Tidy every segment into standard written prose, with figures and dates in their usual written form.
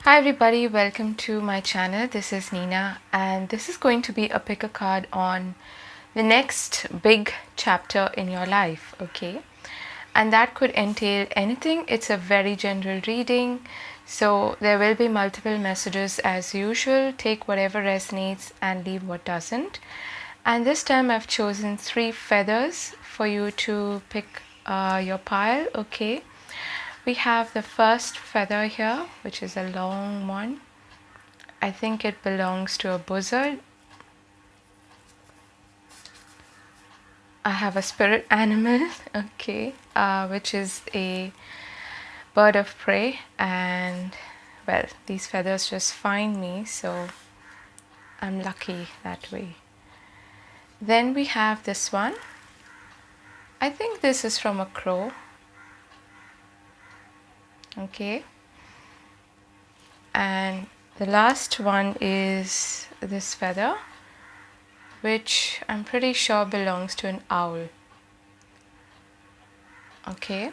Hi everybody, welcome to my channel. This is Nina and this is going to be a pick a card on the next big chapter in your life, okay? And that could entail anything. It's a very general reading, so there will be multiple messages as usual. Take whatever resonates and leave what doesn't. And this time I've chosen 3 feathers for you to pick your pile, okay? We have the first feather here, which is a long one. I think it belongs to a buzzard. I have a spirit animal, okay, which is a bird of prey, and well, these feathers just find me, so I'm lucky that way. Then we have this one. I think this is from a crow, okay, and the last one is this feather, which I'm pretty sure belongs to an owl. Okay,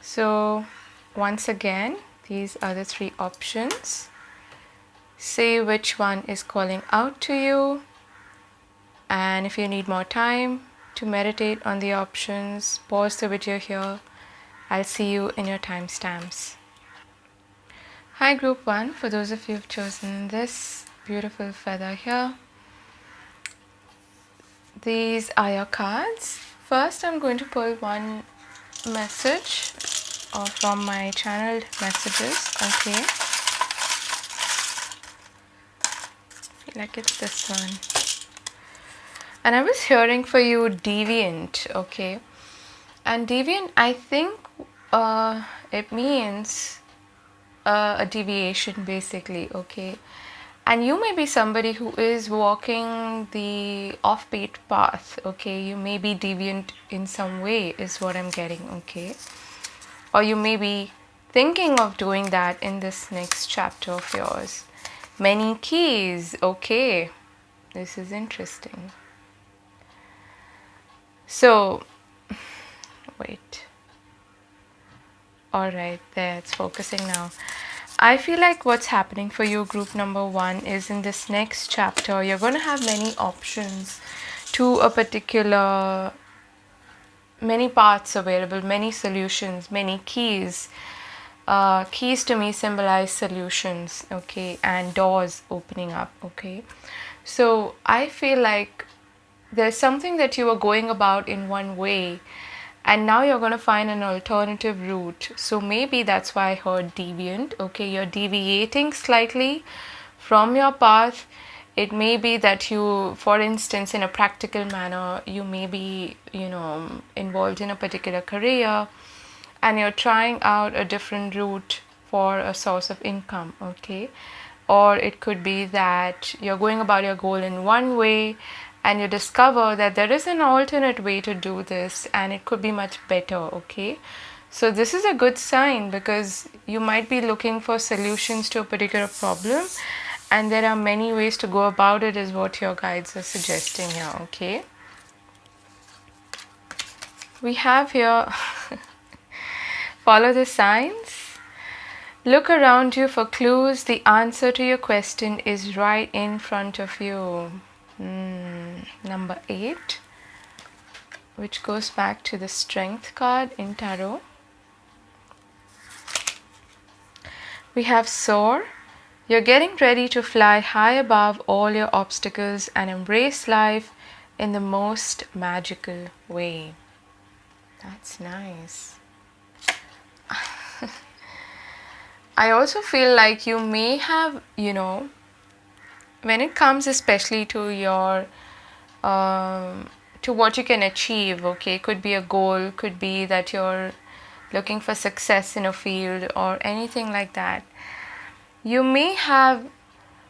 so once again, these are the 3 options. Say which one is calling out to you, and if you need more time to meditate on the options, pause the video here. I'll see you in your timestamps. Hi group 1, for those of you who've chosen this beautiful feather here, these are your cards. First I'm going to pull one message from my channeled messages, okay? I feel like it's this one. And I was hearing for you deviant, okay? And deviant, I think it means a deviation basically, okay? And you may be somebody who is walking the offbeat path, okay? You may be deviant in some way is what I'm getting, okay? Or you may be thinking of doing that in this next chapter of yours. Many keys, okay? This is interesting. So, wait. Alright, there, it's focusing now. I feel like what's happening for you, group number 1, is in this next chapter, you're going to have many options to a particular, many paths available, many solutions, many keys. Keys to me symbolize solutions, okay, and doors opening up, okay. So I feel like there's something that you were going about in one way, and now you're going to find an alternative route. So maybe that's why I heard deviant, okay, you're deviating slightly from your path. It may be that you, for instance, in a practical manner, you may be, involved in a particular career and you're trying out a different route for a source of income, okay? Or it could be that you're going about your goal in one way and you discover that there is an alternate way to do this and it could be much better, okay? So this is a good sign because you might be looking for solutions to a particular problem and there are many ways to go about it is what your guides are suggesting here, okay? We have here follow the signs. Look around you for clues. The answer to your question is right in front of you. Number 8, which goes back to the Strength card in Tarot. We have Soar. You're getting ready to fly high above all your obstacles and embrace life in the most magical way. That's nice. I also feel like you may have, when it comes especially to your, to what you can achieve, okay, could be a goal, could be that you're looking for success in a field or anything like that. You may have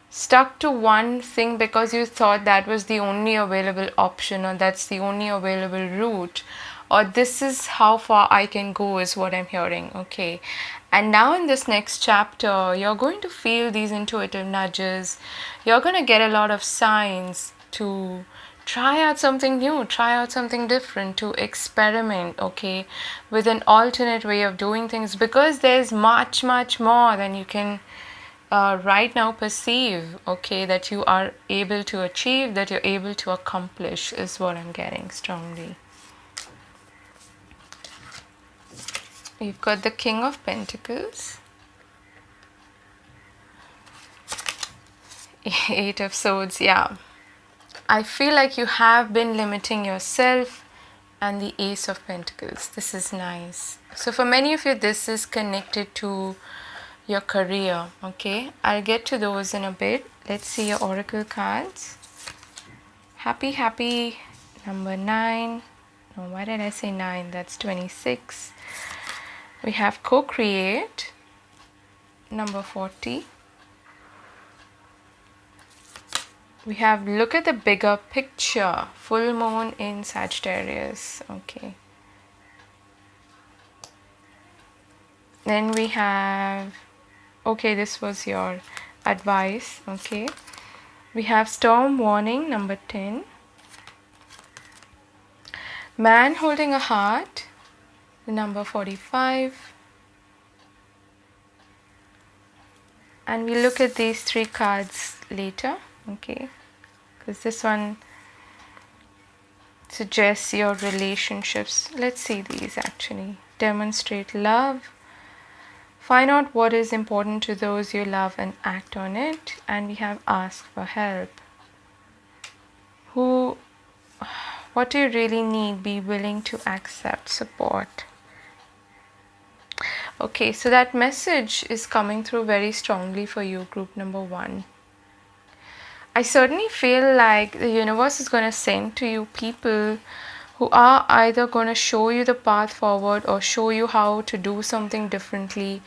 stuck to one thing because you thought that was the only available option or that's the only available route, or this is how far I can go is what I'm hearing, okay? And now in this next chapter, you're going to feel these intuitive nudges. You're going to get a lot of signs to try out something new, try out something different, to experiment, okay, with an alternate way of doing things, because there's much more than you can right now perceive, okay, that you are able to achieve, that you're able to accomplish, is what I'm getting strongly. You've got the King of Pentacles, Eight of Swords. Yeah, I feel like you have been limiting yourself, and the Ace of Pentacles. This is nice. So for many of you, this is connected to your career, okay? I'll get to those in a bit. Let's see your oracle cards. Happy number 9. No, why did I say 9? That's 26. We have co-create, number 40. We have look at the bigger picture, full moon in Sagittarius, okay. Then we have, okay, this was your advice, okay. We have storm warning, number 10. Man holding a heart, number 45. And we look at these 3 cards later, okay, because this one suggests your relationships. Let's see these actually. Demonstrate love. Find out what is important to those you love and act on it. And we have ask for help. What do you really need? Be willing to accept support. Okay, so that message is coming through very strongly for you, group number 1. I certainly feel like the universe is going to send to you people who are either going to show you the path forward, or show you how to do something differently,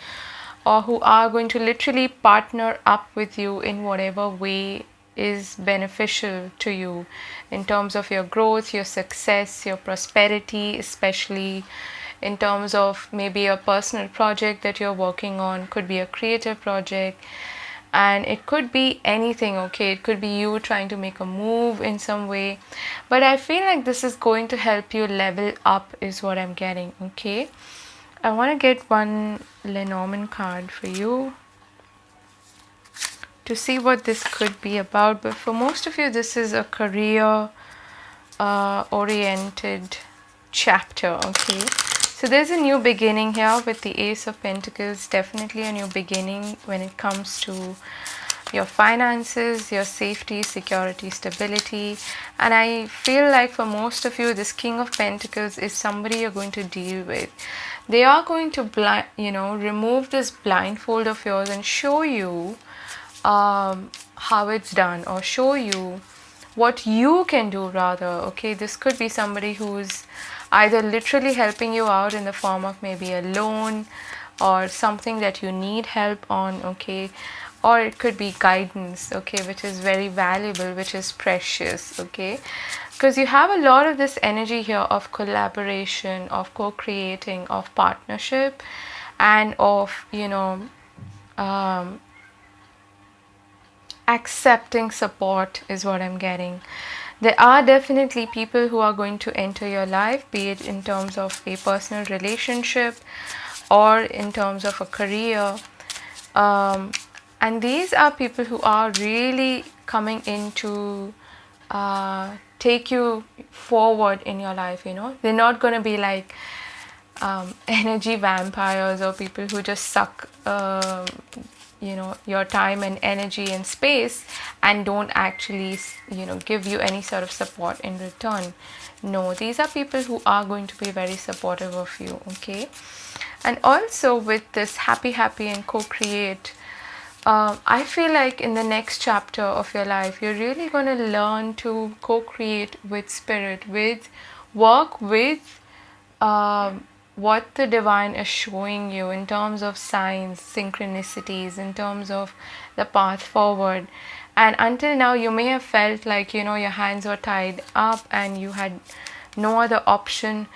or who are going to literally partner up with you in whatever way is beneficial to you in terms of your growth, your success, your prosperity, especially in terms of maybe a personal project that you're working on. Could be a creative project, and it could be anything, okay. It could be you trying to make a move in some way, but I feel like this is going to help you level up, is what I'm getting, okay. I want to get one Lenormand card for you to see what this could be about. But for most of you, this is a career oriented chapter, okay. So there's a new beginning here with the Ace of Pentacles. Definitely a new beginning when it comes to your finances, your safety, security, stability. And I feel like for most of you, this King of Pentacles is somebody you're going to deal with. They are going to remove this blindfold of yours and show you how it's done, or show you what you can do rather, okay. This could be somebody who's either literally helping you out in the form of maybe a loan or something that you need help on, okay, or it could be guidance, okay, which is very valuable, which is precious, okay, because you have a lot of this energy here of collaboration, of co-creating, of partnership, and of accepting support, is what I'm getting. There are definitely people who are going to enter your life, be it in terms of a personal relationship or in terms of a career. And these are people who are really coming in to take you forward in your life, They're not going to be like energy vampires, or people who just suck your time and energy and space and don't actually give you any sort of support in return. No, these are people who are going to be very supportive of you, okay. And also with this happy and co-create, I feel like in the next chapter of your life, you're really going to learn to co-create with spirit, work with what the divine is showing you in terms of signs, synchronicities, in terms of the path forward. And until now, you may have felt like, your hands were tied up and you had no other option.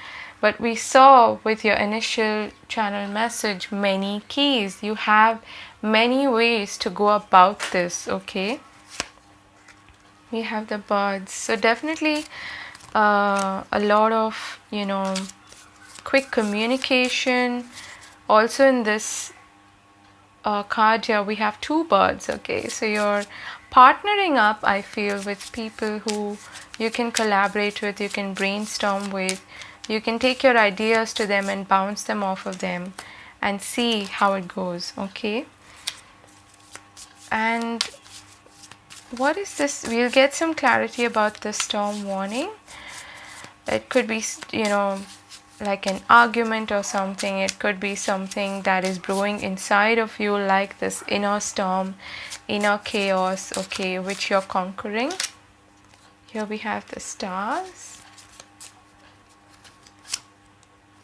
But we saw with your initial channel message many keys. You have many ways to go about this, okay? We have the birds. So definitely a lot of, quick communication. Also in this card here, we have two birds. Okay, so you're partnering up, I feel, with people who you can collaborate with, you can brainstorm with, you can take your ideas to them and bounce them off of them and see how it goes. Okay, and what is this? We'll get some clarity about the storm warning. It could be, like an argument or something. It could be something that is brewing inside of you, like this inner storm, inner chaos, okay, which you're conquering. Here we have the stars.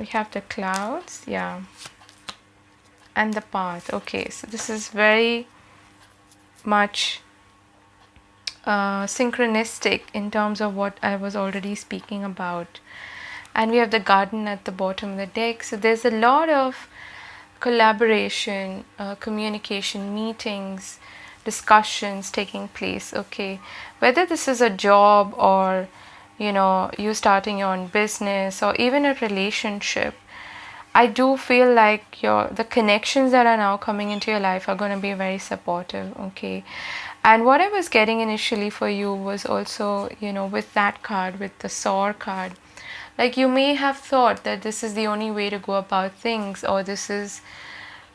We have the clouds, yeah. And the path. Okay, so this is very much synchronistic in terms of what I was already speaking about. And we have the garden at the bottom of the deck. So there's a lot of collaboration, communication, meetings, discussions taking place. Okay, whether this is a job or you starting your own business or even a relationship, I do feel like the connections that are now coming into your life are going to be very supportive. Okay, and what I was getting initially for you was also, with that card, with the soar card, like you may have thought that this is the only way to go about things, or this is,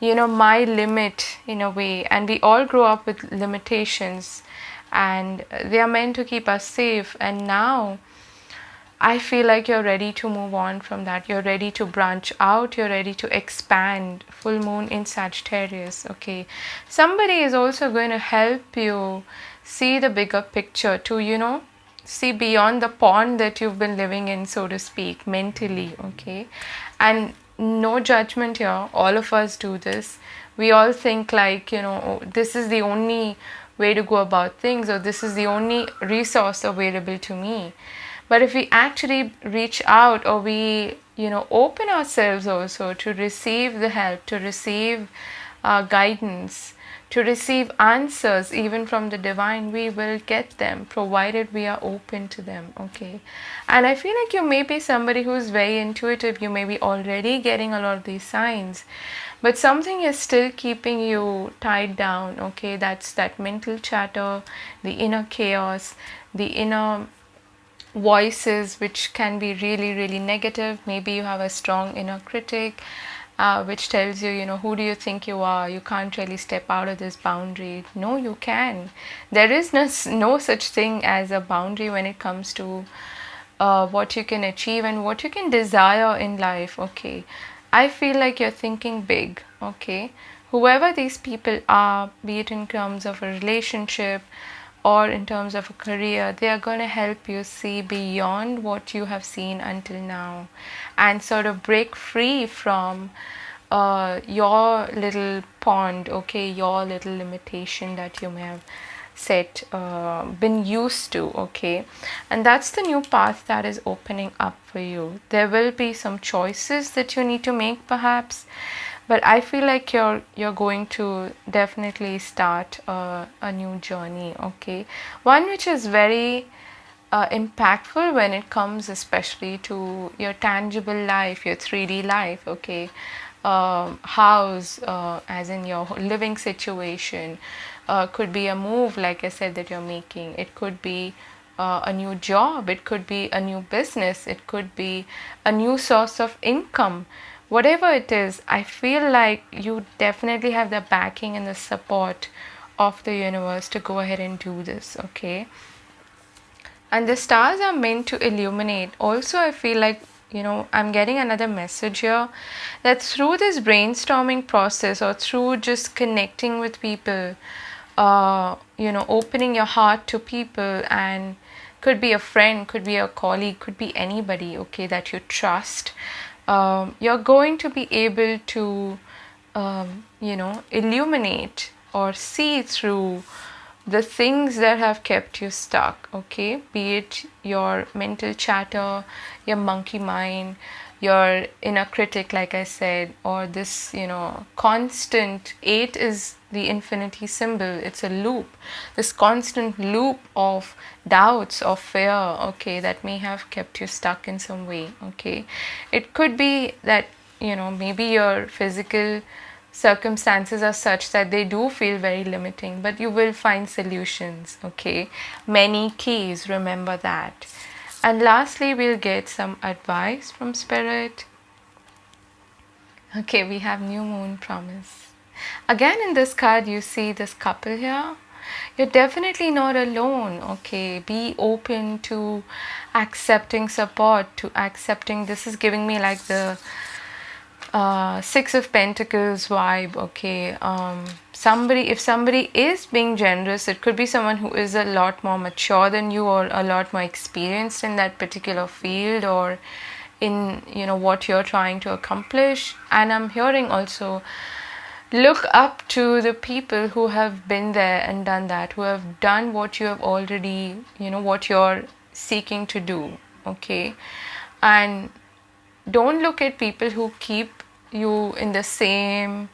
my limit in a way. And we all grow up with limitations, and they are meant to keep us safe. And now I feel like you're ready to move on from that. You're ready to branch out. You're ready to expand. Full moon in Sagittarius. Okay. Somebody is also going to help you see the bigger picture, to, see beyond the pond that you've been living in, so to speak, mentally. Okay. And no judgment here. All of us do this. We all think like, oh, this is the only way to go about things, or this is the only resource available to me. But if we actually reach out, or we, open ourselves also to receive the help, to receive guidance, to receive answers even from the divine, we will get them, provided we are open to them. Okay. And I feel like you may be somebody who's very intuitive. You may be already getting a lot of these signs, but something is still keeping you tied down. Okay. That's that mental chatter, the inner chaos, the inner voices which can be really, really negative. Maybe you have a strong inner critic which tells you, who do you think you are? You can't really step out of this boundary. No, you can. There is no such thing as a boundary when it comes to what you can achieve and what you can desire in life. Okay, I feel like you're thinking big. Okay, whoever these people are, be it in terms of a relationship or in terms of a career, they are going to help you see beyond what you have seen until now and sort of break free from your little pond, okay, your little limitation that you may have been used to. Okay, and that's the new path that is opening up for you. There will be some choices that you need to make perhaps, but I feel like you're going to definitely start a new journey. Okay, one which is very impactful when it comes especially to your tangible life, your 3D life. Okay, house, as in your living situation, could be a move, like I said, that you're making. It could be a new job, it could be a new business, it could be a new source of income. Whatever it is, I feel like you definitely have the backing and the support of the universe to go ahead and do this. Okay, and the stars are meant to illuminate. Also, I feel like, I'm getting another message here that through this brainstorming process, or through just connecting with people, opening your heart to people, and could be a friend, could be a colleague, could be anybody, okay, that you trust, you're going to be able to, illuminate or see through the things that have kept you stuck. Okay, be it your mental chatter, your monkey mind, your inner critic, like I said, or this, constant 8 is the infinity symbol. It's a loop, this constant loop of doubts, of fear, okay, that may have kept you stuck in some way, okay. It could be that, maybe your physical circumstances are such that they do feel very limiting, but you will find solutions, okay. Many keys, remember that. And lastly, we'll get some advice from Spirit. Okay, we have new moon promise. Again, in this card, you see this couple here. You're definitely not alone, okay. Be open to accepting support, to accepting. This is giving me like the Six of Pentacles vibe, okay. If somebody is being generous, it could be someone who is a lot more mature than you, or a lot more experienced in that particular field, or in what you're trying to accomplish. And I'm hearing also, look up to the people who have been there and done that, who have done what you have already, what you're seeking to do, okay. And don't look at people who keep you in the same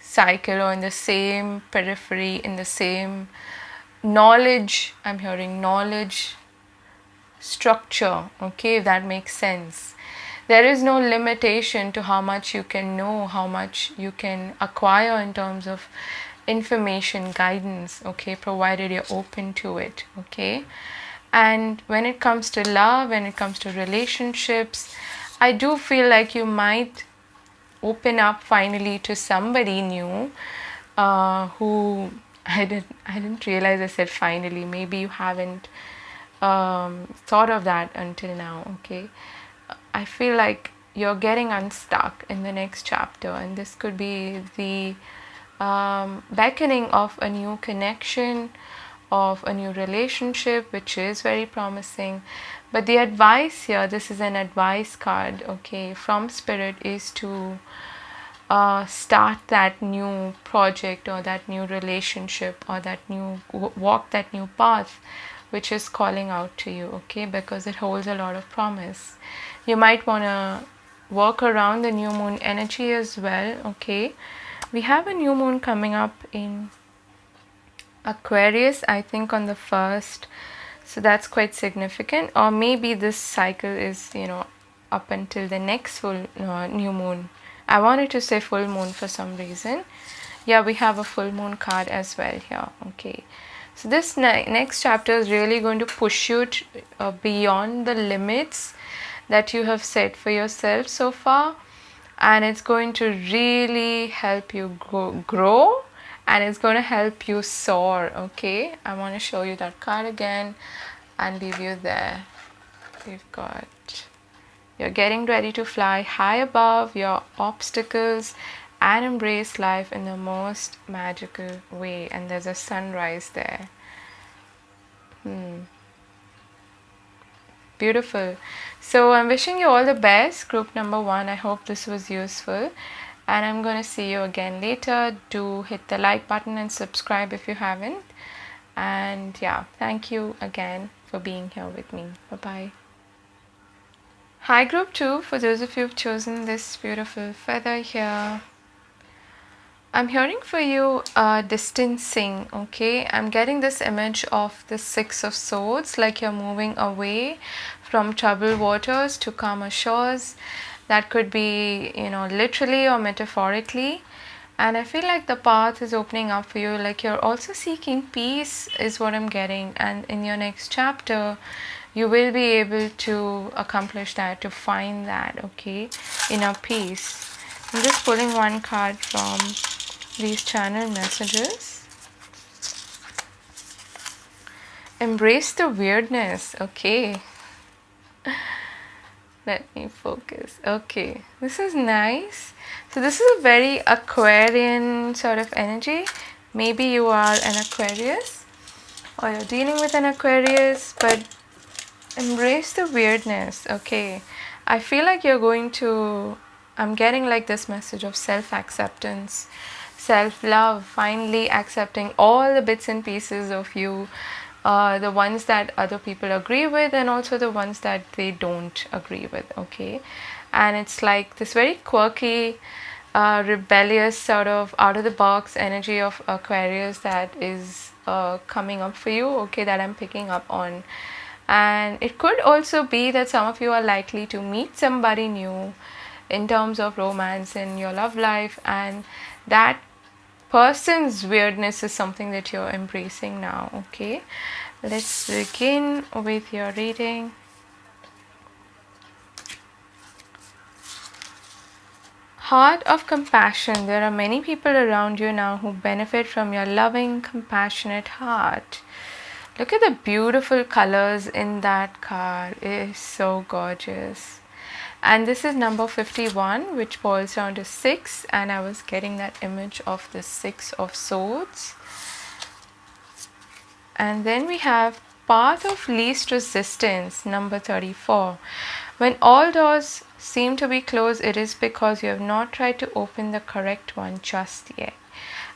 cycle, or in the same periphery, in the same knowledge. I'm hearing knowledge structure, okay, if that makes sense. There is no limitation to how much you can know, how much you can acquire in terms of information, guidance, okay, provided you're open to it, okay. And when it comes to love, when it comes to relationships, I do feel like you might open up finally to somebody new, who I didn't realize I said finally. Maybe you haven't thought of that until now, okay. I feel like you're getting unstuck in the next chapter, and this could be the beckoning of a new connection, of a new relationship, which is very promising. But the advice here, this is an advice card, okay, from Spirit, is to start that new project, or that new relationship, or that new walk, that new path, which is calling out to you, okay, because it holds a lot of promise. You might want to work around the new moon energy as well, okay. We have a new moon coming up in Aquarius, I think on the 1st. So that's quite significant. Or maybe this cycle is, up until the next full new moon. I wanted to say full moon for some reason. Yeah, we have a full moon card as well here, okay. So this next chapter is really going to push you beyond the limits that you have set for yourself so far. And it's going to really help you grow, and it's going to help you soar, okay. I want to show you that card again and leave you there. We've got, you're getting ready to fly high above your obstacles and embrace life in the most magical way. And there's a sunrise there. Beautiful. So I'm wishing you all the best, group number 1. I hope this was useful, and I'm going to see you again later. Do hit the like button and subscribe if you haven't. And yeah, thank you again for being here with me. Bye-bye. Hi, group 2. For those of you who've chosen this beautiful feather here, I'm hearing for you distancing, okay. I'm getting this image of the 6 of Swords, like you're moving away from troubled waters to calmer shores. That could be, literally or metaphorically. And I feel like the path is opening up for you, like you're also seeking peace is what I'm getting. And in your next chapter, you will be able to accomplish that, to find that, okay, inner peace. I'm just pulling one card from these channel messages. Embrace the weirdness, okay. Let me focus. Okay, this is nice. So this is a very Aquarian sort of energy. Maybe you are an Aquarius, or you're dealing with an Aquarius, but embrace the weirdness, okay. I feel like you're going to, I'm getting like this message of self-acceptance, self-love, finally accepting all the bits and pieces of you, the ones that other people agree with, and also the ones that they don't agree with, okay. and it's like this very quirky, rebellious sort of out of the box energy of Aquarius that is coming up for you, okay, that I'm picking up on. And it could also be that some of you are likely to meet somebody new in terms of romance in your love life, and that person's weirdness is something that you're embracing now, okay? Let's begin with your reading. Heart of compassion. There are many people around you now who benefit from your loving, compassionate heart. Look at the beautiful colors in that card. It is so gorgeous. And this is number 51, which boils down to 6, and I was getting that image of the 6 of swords. And then we have path of least resistance, number 34. When all doors seem to be closed, it is because you have not tried to open the correct one just yet.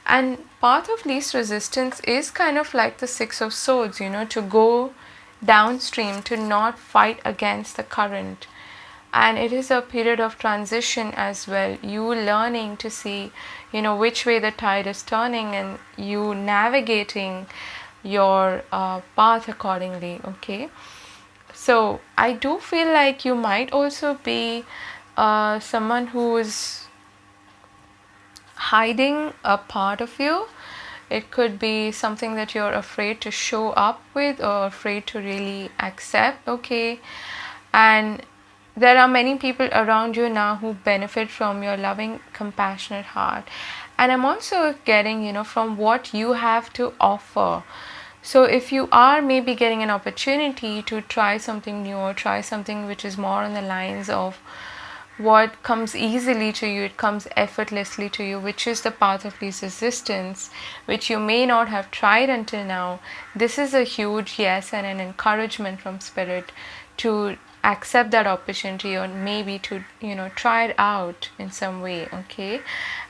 And path of least resistance is kind of like the 6 of swords, to go downstream, to not fight against the current. And it is a period of transition as well, you learning to see which way the tide is turning, and you navigating your path accordingly, okay? So I do feel like you might also be someone who is hiding a part of you. It could be something that you're afraid to show up with or afraid to really accept, okay? And there are many people around you now who benefit from your loving, compassionate heart. And I'm also getting, from what you have to offer. So if you are maybe getting an opportunity to try something new or try something which is more on the lines of what comes easily to you, it comes effortlessly to you, which is the path of least resistance, which you may not have tried until now, this is a huge yes and an encouragement from Spirit to accept that opportunity, or maybe to try it out in some way, okay?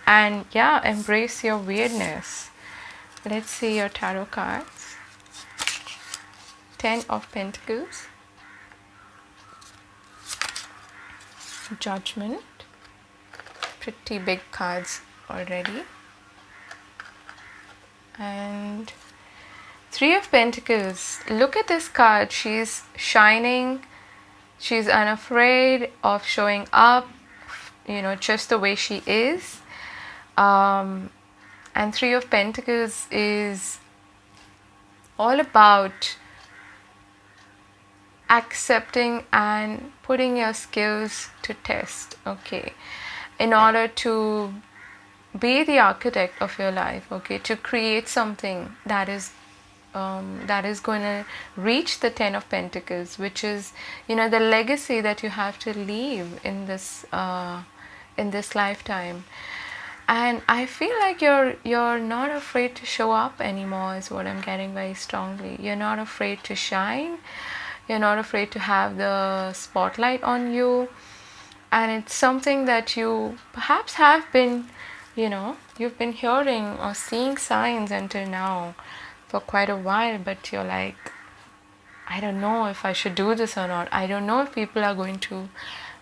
And yeah, embrace your weirdness. Let's see your tarot cards. 10 of Pentacles, Judgment, pretty big cards already, and 3 of Pentacles. Look at this card. She's shining. She's unafraid of showing up, just the way she is. And 3 of Pentacles is all about accepting and putting your skills to test, okay, in order to be the architect of your life, okay, to create something that is going to reach the 10 of Pentacles, which is the legacy that you have to leave in this lifetime. And I feel like you're not afraid to show up anymore, is what I'm getting very strongly. You're not afraid to shine. You're not afraid to have the spotlight on you. And it's something that you perhaps have been, you've been hearing or seeing signs until now for quite a while, but you're like, I don't know if I should do this or not. I don't know if people are going to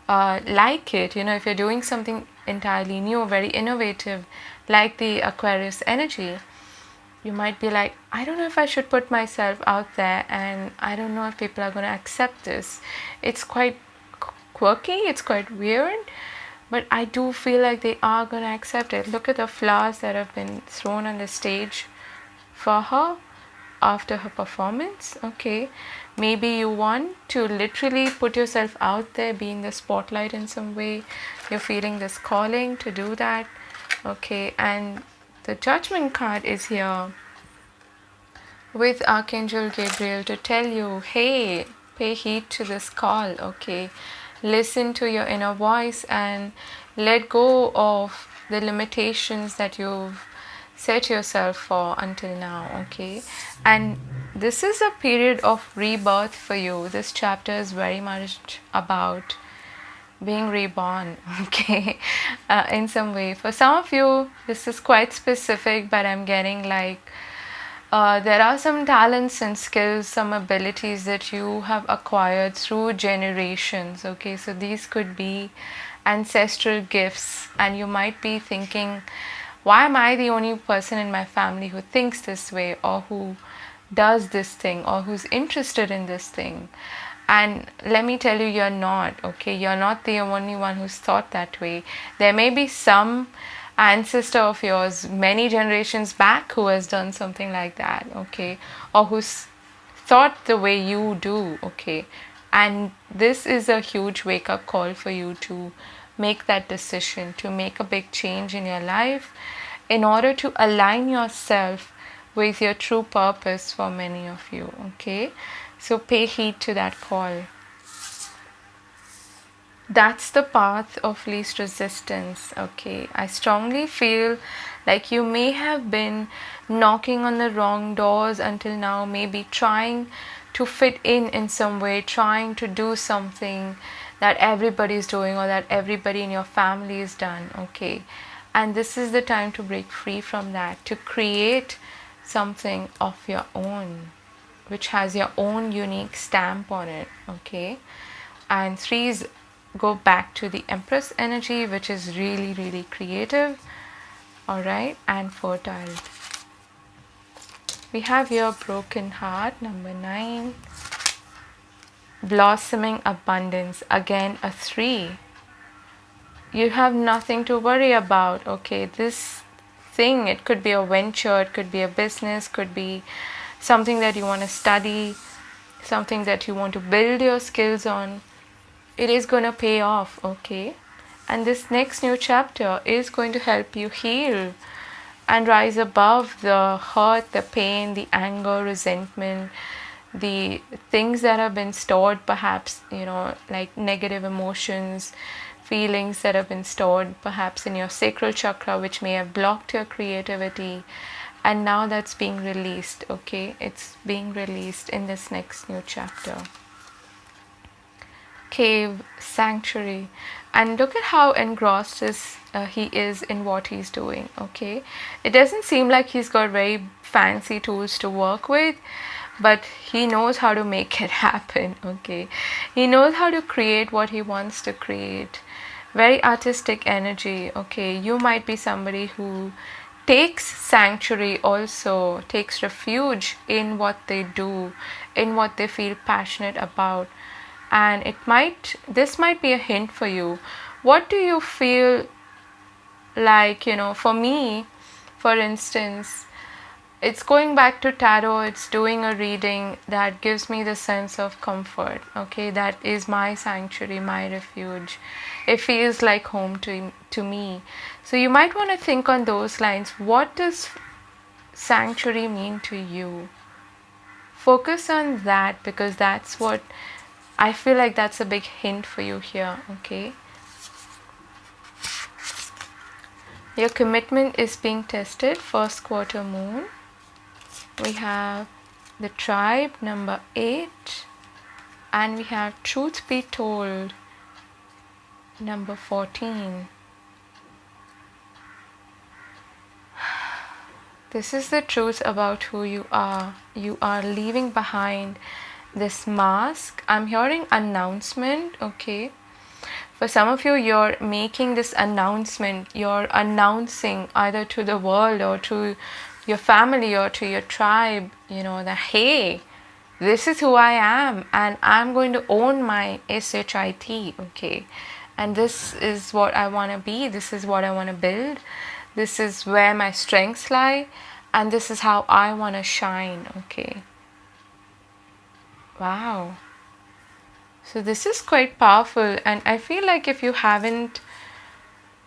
like it. If you're doing something entirely new, very innovative, like the Aquarius energy, you might be like, I don't know if I should put myself out there, and I don't know if people are going to accept this. It's quite quirky, it's quite weird, but I do feel like they are going to accept it. Look at the flowers that have been thrown on the stage for her after her performance, okay? Maybe you want to literally put yourself out there, be in the spotlight in some way. You're feeling this calling to do that, okay? And the Judgment card is here with Archangel Gabriel to tell you, hey, pay heed to this call, okay? Listen to your inner voice and let go of the limitations that you've set yourself for until now, okay? And this is a period of rebirth for you. This chapter is very much about being reborn, okay, in some way. For some of you, this is quite specific, but I'm getting like there are some talents and skills, some abilities that you have acquired through generations. Okay, so these could be ancestral gifts, and you might be thinking, why am I the only person in my family who thinks this way, or who does this thing, or who's interested in this thing? And let me tell you, you're not. Okay, you're not the only one who's thought that way. There may be some ancestor of yours many generations back who has done something like that, okay, or who's thought the way you do, okay. And this is a huge wake up call for you to make that decision, to make a big change in your life in order to align yourself with your true purpose for many of you, okay. So pay heed to that call. That's the path of least resistance, okay. I strongly feel like you may have been knocking on the wrong doors until now, maybe trying to fit in some way, trying to do something that everybody's doing or that everybody in your family is done, okay. And this is the time to break free from that, to create something of your own, which has your own unique stamp on it, okay. And threes go back to the Empress energy, which is really, really creative, all right, and fertile. We have your broken heart, number 9. Blossoming abundance, again a 3. You have nothing to worry about, okay. This thing, it could be a venture, it could be a business, could be something that you want to study, something that you want to build your skills on. It is going to pay off, okay. And this next new chapter is going to help you heal and rise above the hurt, the pain, the anger, resentment, the things that have been stored, perhaps, like negative emotions, feelings that have been stored perhaps in your sacral chakra, which may have blocked your creativity. And now that's being released, okay. It's being released in this next new chapter. Cave, sanctuary, and look at how engrossed he is in what he's doing, okay. It doesn't seem like he's got very fancy tools to work with, but he knows how to make it happen, okay. He knows how to create what he wants to create. Very artistic energy, okay. You might be somebody who takes sanctuary, also takes refuge in what they do, in what they feel passionate about. And this might be a hint for you. What do you feel like, for me, for instance, it's going back to tarot, it's doing a reading that gives me the sense of comfort, okay. That is my sanctuary, my refuge. It feels like home to me. So you might want to think on those lines. What does sanctuary mean to you? Focus on that, because that's what I feel like, that's a big hint for you here, okay. Your commitment is being tested, first quarter moon. We have the tribe, number 8, and we have truth be told, number 14. This is the truth about who you are. You are leaving behind this mask. I'm hearing announcement, okay. For some of you, you're making this announcement. You're announcing either to the world or to your family or to your tribe, that hey, this is who I am, and I'm going to own my SHIT, okay. And this is what I want to be. This is what I want to build. This is where my strengths lie, and this is how I want to shine, okay. Wow. So this is quite powerful, and I feel like if you haven't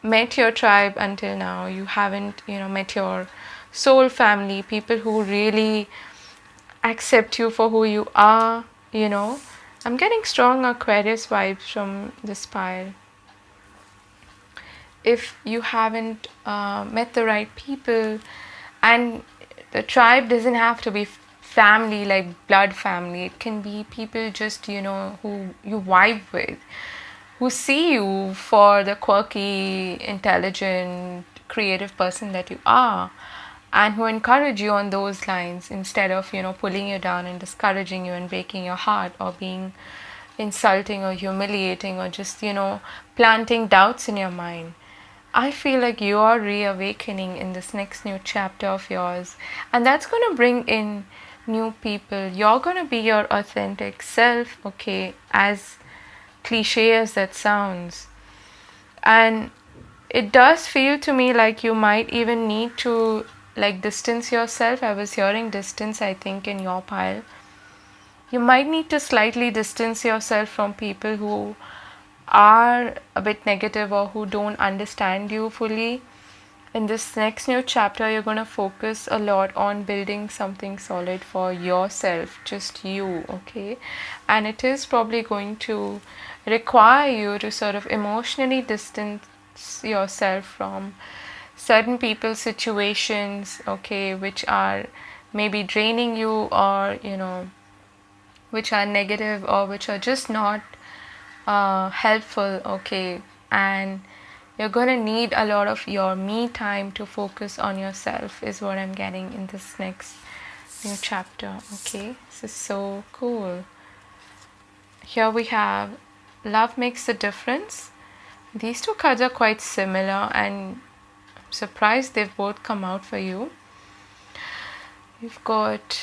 met your tribe until now, you haven't, met your soul family, people who really accept you for who you are, I'm getting strong Aquarius vibes from this pile. If you haven't met the right people, and the tribe doesn't have to be family, like blood family. It can be people just, who you vibe with, who see you for the quirky, intelligent, creative person that you are. and who encourage you on those lines instead of, pulling you down and discouraging you and breaking your heart, or being insulting or humiliating, or just, planting doubts in your mind. I feel like you are reawakening in this next new chapter of yours, and that's going to bring in new people. You're going to be your authentic self, okay, as cliche as that sounds. And it does feel to me like you might even need to like distance yourself. I was hearing distance, I think, in your pile. You might need to slightly distance yourself from people who are a bit negative or who don't understand you fully. In this next new chapter, you're going to focus a lot on building something solid for yourself, just you, okay? And it is probably going to require you to sort of emotionally distance yourself from certain people, situations, okay, which are maybe draining you, or which are negative, or which are just not helpful, okay? And you're going to need a lot of your me time to focus on yourself, is what I'm getting in this next new chapter, okay? This is so cool. Here we have love makes a difference. These two cards are quite similar, and I'm surprised they've both come out for you. You've got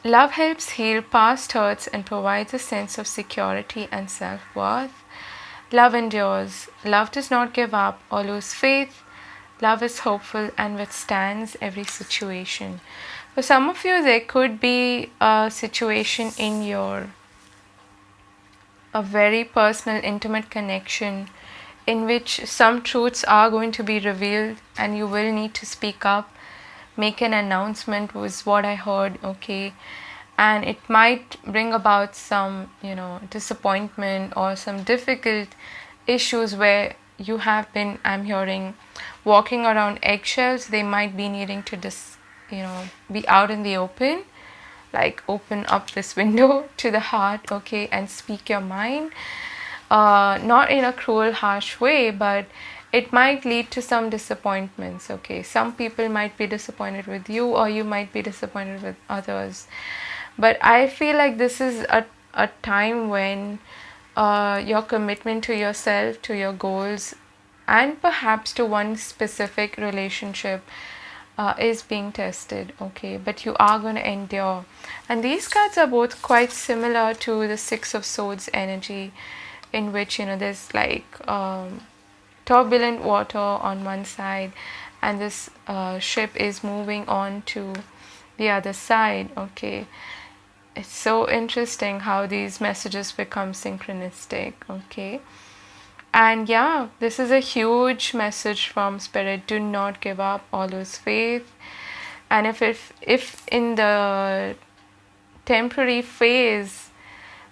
love helps heal past hurts and provides a sense of security and self-worth. Love endures. Love does not give up or lose faith. Love is hopeful and withstands every situation. For some of you, there could be a situation in a very personal, intimate connection in which some truths are going to be revealed, and you will need to speak up, make an announcement, was what I heard, okay? And it might bring about some, disappointment or some difficult issues where you have been, I'm hearing, walking around eggshells. They might be needing to be out in the open, like open up this window to the heart, okay, and speak your mind. Not in a cruel, harsh way, but it might lead to some disappointments, okay? Some people might be disappointed with you, or you might be disappointed with others. But I feel like this is a time when your commitment to yourself, to your goals, and perhaps to one specific relationship is being tested, okay? But you are going to endure. And these cards are both quite similar to the Six of Swords energy, in which, there's like turbulent water on one side, and this ship is moving on to the other side, okay? It's so interesting how these messages become synchronistic, okay? And yeah, this is a huge message from Spirit. Do not give up, or lose faith. And if in the temporary phase,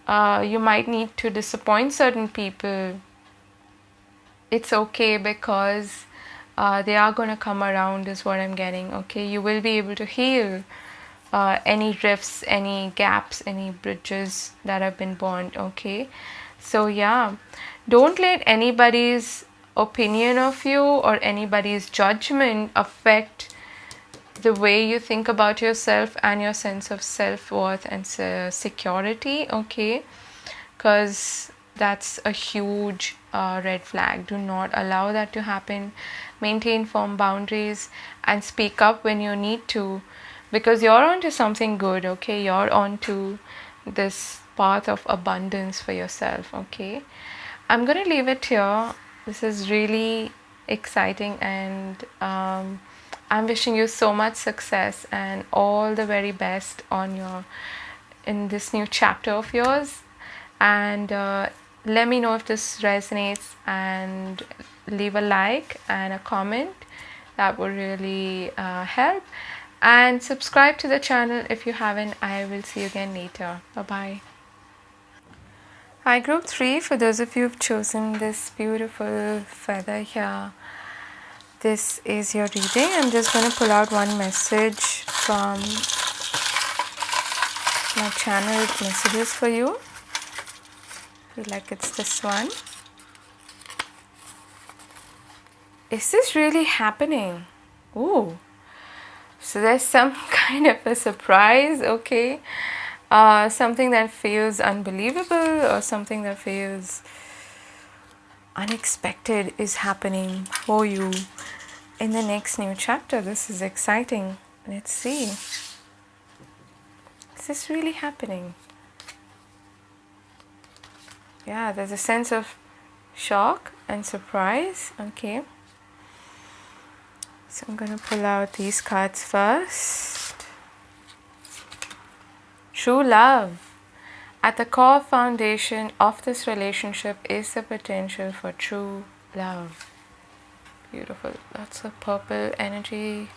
you might need to disappoint certain people, it's okay, because they are going to come around, is what I'm getting, okay? You will be able to heal any rifts, any gaps, any bridges that have been burned, okay? So yeah, don't let anybody's opinion of you or anybody's judgment affect the way you think about yourself and your sense of self-worth and security, okay? Because that's a huge red flag. Do not allow that to happen. Maintain firm boundaries and speak up when you need to, because you're onto something good, okay? You're onto this path of abundance for yourself, okay? I'm going to leave it here. This is really exciting, and I'm wishing you so much success and all the very best in this new chapter of yours. And let me know if this resonates, and leave a like and a comment. That would really help. And subscribe to the channel if you haven't. I will see you again later. Bye-bye. Hi, Group 3. For those of you who've chosen this beautiful feather here, this is your reading. I'm just going to pull out one message from my channeled messages for you. I feel like it's this one. Is this really happening? Ooh. So there's some kind of a surprise, okay? Something that feels unbelievable or something that feels unexpected is happening for you in the next new chapter. This is exciting. Let's see. Is this really happening? Yeah, there's a sense of shock and surprise. Okay. So I'm going to pull out these cards first. True love. At the core foundation of this relationship is the potential for true love. Beautiful. Lots of purple energy.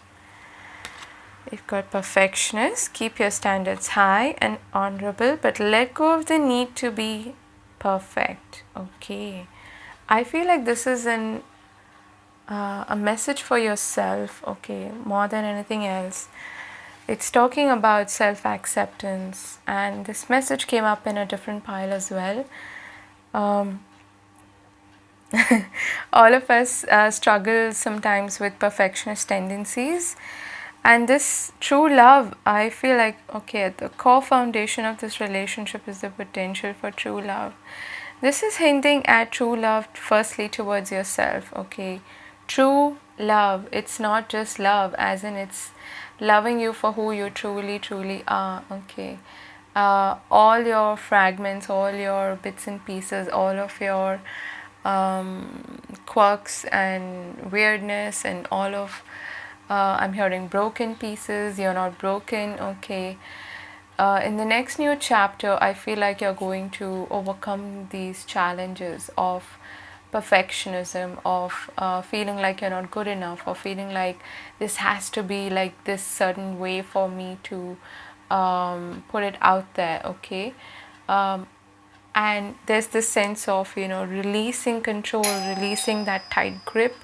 You've got perfectionist. Keep your standards high and honorable, but let go of the need to be perfect. Okay. I feel like this is a message for yourself, okay, more than anything else. It's talking about self-acceptance, and this message came up in a different pile as well. All of us struggle sometimes with perfectionist tendencies, and this true love, I feel like, okay, the core foundation of this relationship is the potential for true love. This is hinting at true love firstly towards yourself, okay. True love, it's not just love as in it's loving you for who you truly are, okay. All your fragments, all your bits and pieces, all of your quirks and weirdness and all of I'm hearing broken pieces. You're not broken, okay. In the next new chapter, I feel like you're going to overcome these challenges of perfectionism, of feeling like you're not good enough, or feeling like this has to be like this certain way for me to put it out there, okay. And there's this sense of, releasing control, releasing that tight grip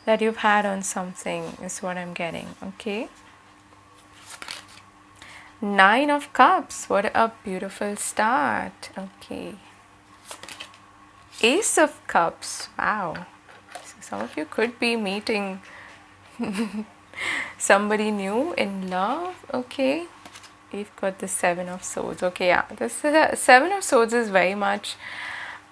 that you've had on something is what I'm getting, okay. 9 of Cups, what a beautiful start, okay. Ace of Cups, wow. So some of you could be meeting somebody new in love, okay. We've got the 7 of Swords, okay, yeah. This is a 7 of Swords is very much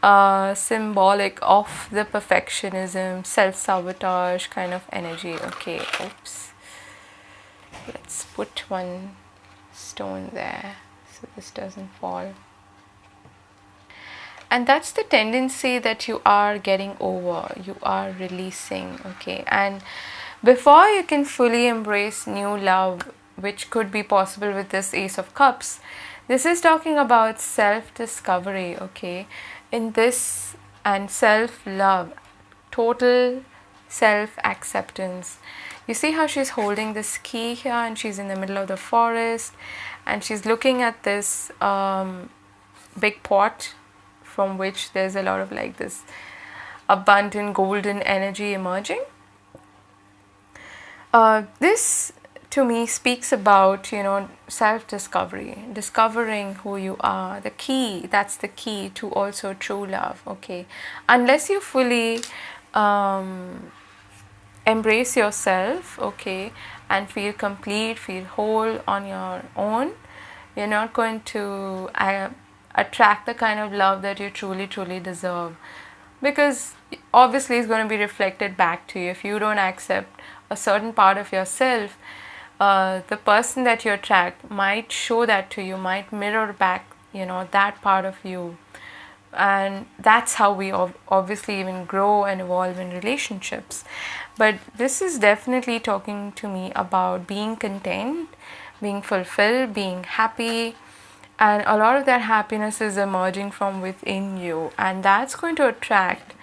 symbolic of the perfectionism, self-sabotage kind of energy, okay. Oops. Let's put one stone there so this doesn't fall. And that's the tendency that you are getting over, you are releasing, okay. And before you can fully embrace new love, which could be possible with this Ace of Cups, this is talking about self-discovery, okay. In this, and self-love, total self-acceptance. You see how she's holding this key here and she's in the middle of the forest and she's looking at this big pot from which there's a lot of like this abundant golden energy emerging. This to me speaks about, self-discovery, discovering who you are. The key, that's the key to also true love, okay. Unless you fully embrace yourself, okay, and feel complete, feel whole on your own, you're not going to attract the kind of love that you truly deserve, because obviously it's going to be reflected back to you. If you don't accept a certain part of yourself, the person that you attract might show that to you, might mirror back, that part of you. And that's how we obviously even grow and evolve in relationships. But this is definitely talking to me about being content, being fulfilled, being happy, and a lot of that happiness is emerging from within you, and that's going to attract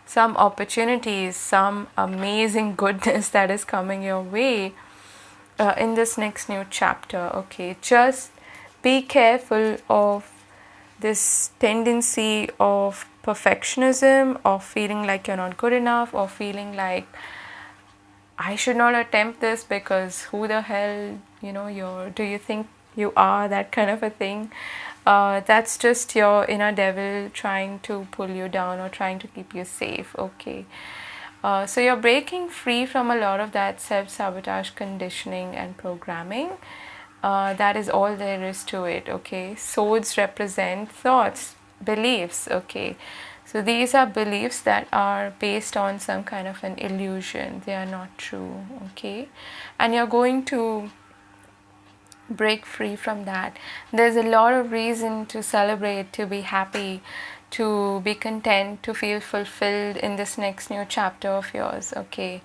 some opportunities, some amazing goodness that is coming your way in this next new chapter, okay. Just be careful of this tendency of perfectionism, of feeling like you're not good enough, or feeling like I should not attempt this because who the hell, do you think you are, that kind of a thing. That's just your inner devil trying to pull you down or trying to keep you safe, okay. So you're breaking free from a lot of that self-sabotage conditioning and programming. That is all there is to it, okay? Swords represent thoughts, beliefs, okay? So these are beliefs that are based on some kind of an illusion. They are not true, okay? And you're going to break free from that. There's a lot of reason to celebrate, to be happy, to be content, to feel fulfilled in this next new chapter of yours, okay?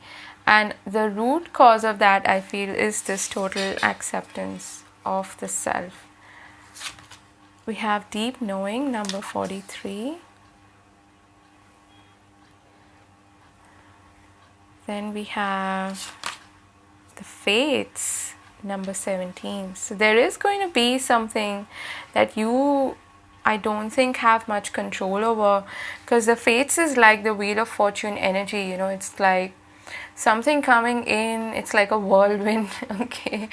And the root cause of that, I feel, is this total acceptance of the self. We have deep knowing, number 43. Then we have the fates, number 17. So there is going to be something that you, I don't think, have much control over, because the fates is like the wheel of fortune energy, you know, it's like something coming in, it's like a whirlwind, okay,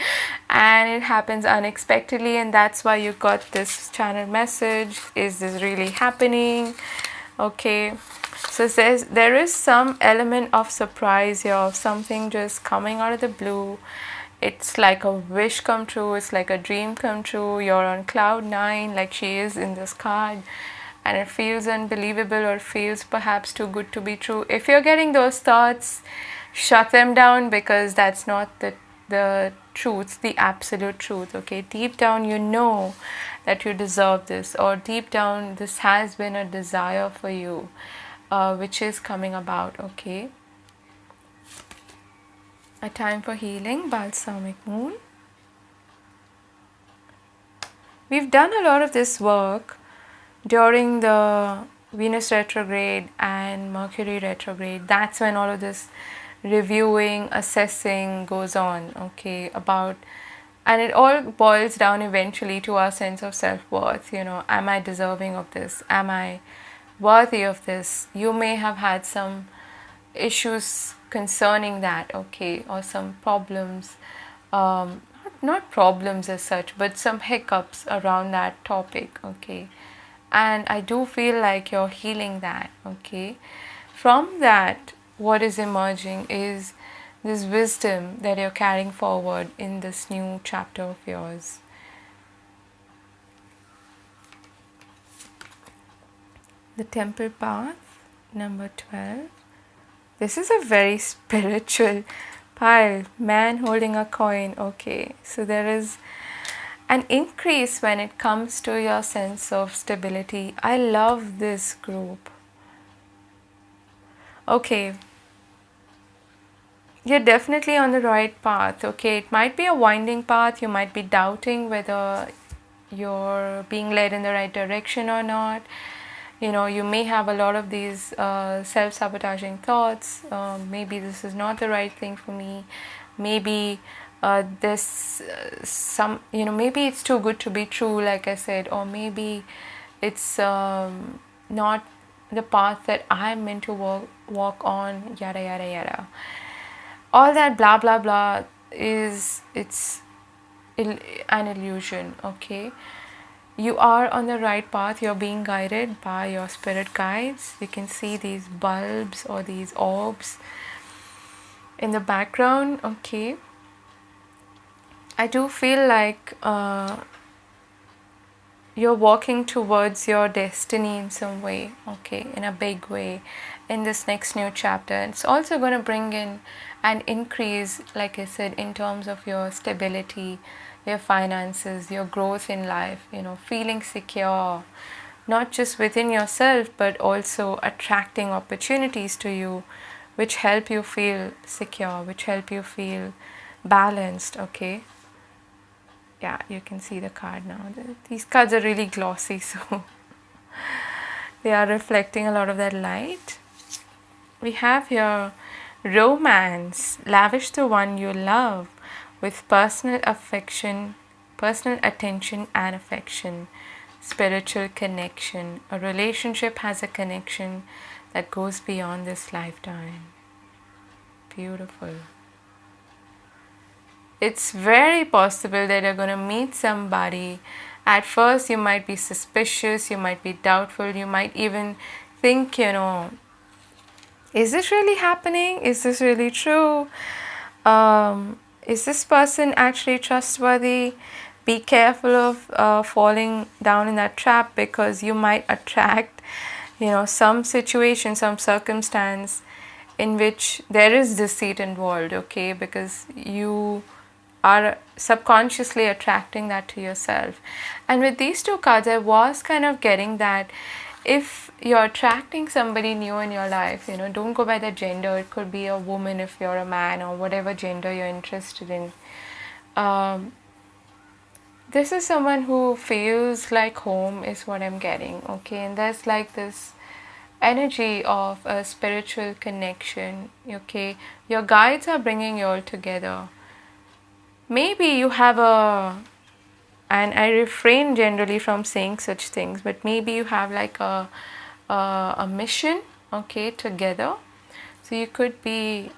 and it happens unexpectedly, and that's why you got this channel message. Is this really happening? Okay, so there is some element of surprise here, of something just coming out of the blue. It's like a wish come true, it's like a dream come true. You're on cloud 9, like she is in this card, and it feels unbelievable, or feels perhaps too good to be true. If you're getting those thoughts, shut them down, because that's not the truth, the absolute truth, okay? Deep down you know that you deserve this, or deep down this has been a desire for you, which is coming about, okay? A time for healing, balsamic moon. We've done a lot of this work during the Venus retrograde and Mercury retrograde. That's when all of this reviewing, assessing goes on, okay, about, and it all boils down eventually to our sense of self-worth. You know, am I deserving of this? Am I worthy of this? You may have had some issues concerning that, okay, or some problems, not problems as such, but some hiccups around that topic, okay? And I do feel like you're healing that, okay? From that, what is emerging is this wisdom that you're carrying forward in this new chapter of yours. The temple path, number 12. This is a very spiritual pile, man holding a coin, okay? So there is an increase when it comes to your sense of stability. I love this group. Okay, you're definitely on the right path, okay? It might be a winding path. You might be doubting whether you're being led in the right direction or not. You know, you may have a lot of these self-sabotaging thoughts. Maybe this is not the right thing for me. Maybe this some, you know, maybe it's too good to be true, like I said, or maybe it's not the path that I'm meant to walk on, yada yada yada. All that blah blah blah it's an illusion, okay? You are on the right path. You're being guided by your spirit guides. You can see these bulbs or these orbs in the background, okay? I do feel like you're walking towards your destiny in some way, okay, in a big way, in this next new chapter. It's also going to bring in an increase, like I said, in terms of your stability, your finances, your growth in life, you know, feeling secure, not just within yourself, but also attracting opportunities to you, which help you feel secure, which help you feel balanced, okay? Yeah, you can see the card now. These cards are really glossy, so they are reflecting a lot of that light. We have here romance. Lavish the one you love with personal affection, personal attention and affection. Spiritual connection. A relationship has a connection that goes beyond this lifetime. Beautiful. It's very possible that you're going to meet somebody. At first you might be suspicious, you might be doubtful, you might even think, you know, Is this really happening? Is this really true? Is this person actually trustworthy? Be careful of falling down in that trap, because you might attract, some situation, some circumstance in which there is deceit involved, okay? Because you are subconsciously attracting that to yourself. And with these two cards, I was kind of getting that if you're attracting somebody new in your life, don't go by the gender. It could be a woman if you're a man, or whatever gender you're interested in. This is someone who feels like home, is what I'm getting, okay? And there's like this energy of a spiritual connection, okay? Your guides are bringing you all together. Maybe you have and I refrain generally from saying such things, but maybe you have like a mission, okay, together. So you could be,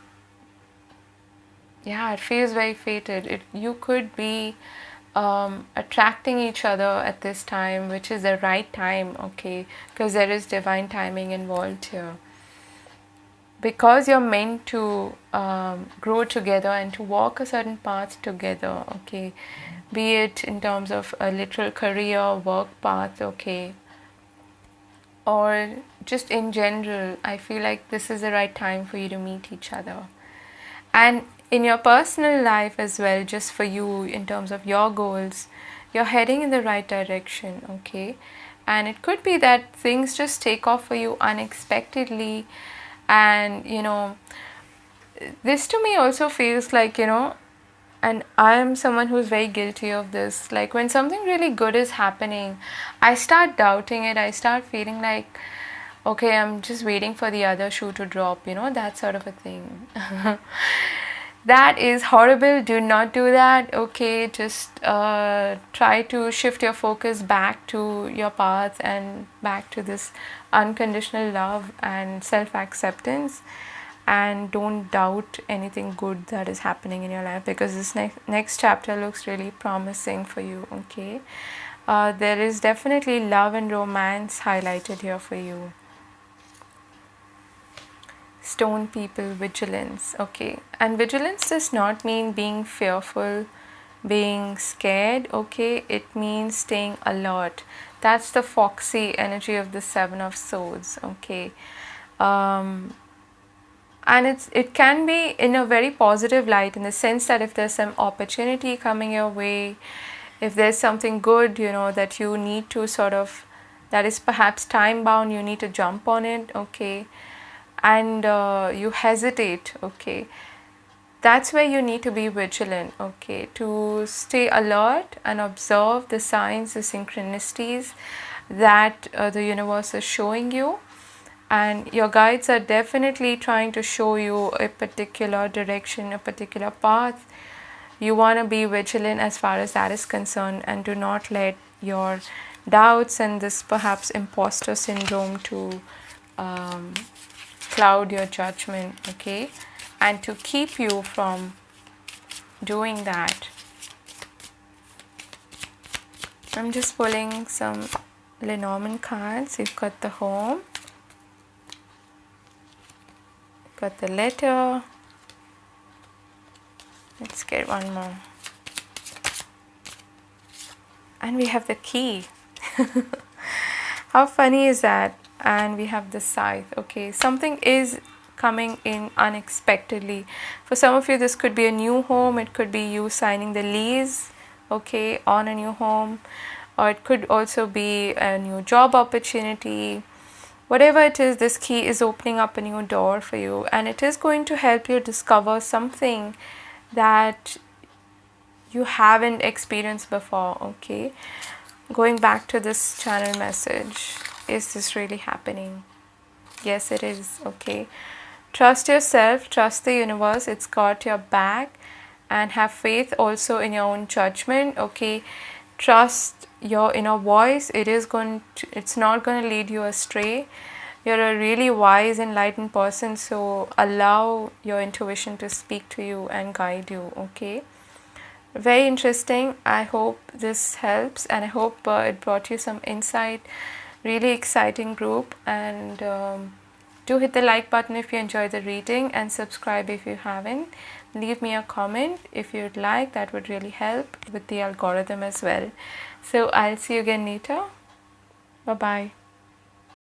it feels very fated. You could be attracting each other at this time, which is the right time, okay, because there is divine timing involved here. Because you're meant to grow together and to walk a certain path together, okay, be it in terms of a literal career, work path, okay, or just in general, I feel like this is the right time for you to meet each other. And in your personal life as well, just for you in terms of your goals, you're heading in the right direction, okay? And it could be that things just take off for you unexpectedly. And this to me also feels like, and I am someone who's very guilty of this, like when something really good is happening, I start doubting it. I start feeling like, okay, I'm just waiting for the other shoe to drop, that sort of a thing. That is horrible. Do not do that, okay? Just try to shift your focus back to your path and back to this unconditional love and self-acceptance, and don't doubt anything good that is happening in your life, because this next chapter looks really promising for you, okay? There is definitely love and romance highlighted here for you. Stone people, vigilance, okay? And vigilance does not mean being fearful, being scared, okay? It means staying alert. That's the foxy energy of the Seven of Swords, okay? And it can be in a very positive light, in the sense that if there's some opportunity coming your way, if there's something good, that you need to sort of, that is perhaps time bound, you need to jump on it, okay? And you hesitate, okay, that's where you need to be vigilant, okay, to stay alert and observe the signs, the synchronicities that the universe is showing you. And your guides are definitely trying to show you a particular direction, a particular path. You want to be vigilant as far as that is concerned, and do not let your doubts and this perhaps imposter syndrome to cloud your judgment, okay, and to keep you from doing that. I'm just pulling some Lenormand cards. You've got the home, you've got the letter. Let's get one more. And we have the key. How funny is that? And we have the scythe, okay? Something is coming in unexpectedly. For some of you, this could be a new home. It could be you signing the lease, okay, on a new home. Or it could also be a new job opportunity. Whatever it is, this key is opening up a new door for you. And it is going to help you discover something that you haven't experienced before, okay? Going back to this channel message, is this really happening? Yes, it is, okay? Trust yourself, trust the universe, it's got your back, and have faith also in your own judgment, okay? Trust your inner voice. It's not going to lead you astray. You're a really wise, enlightened person, so allow your intuition to speak to you and guide you, okay? Very interesting. I hope this helps, and I hope it brought you some insight. Really exciting group, and Do hit the like button if you enjoy the reading and subscribe if you haven't. Leave me a comment if you'd like, that would really help with the algorithm as well. So I'll see you again later. Bye bye.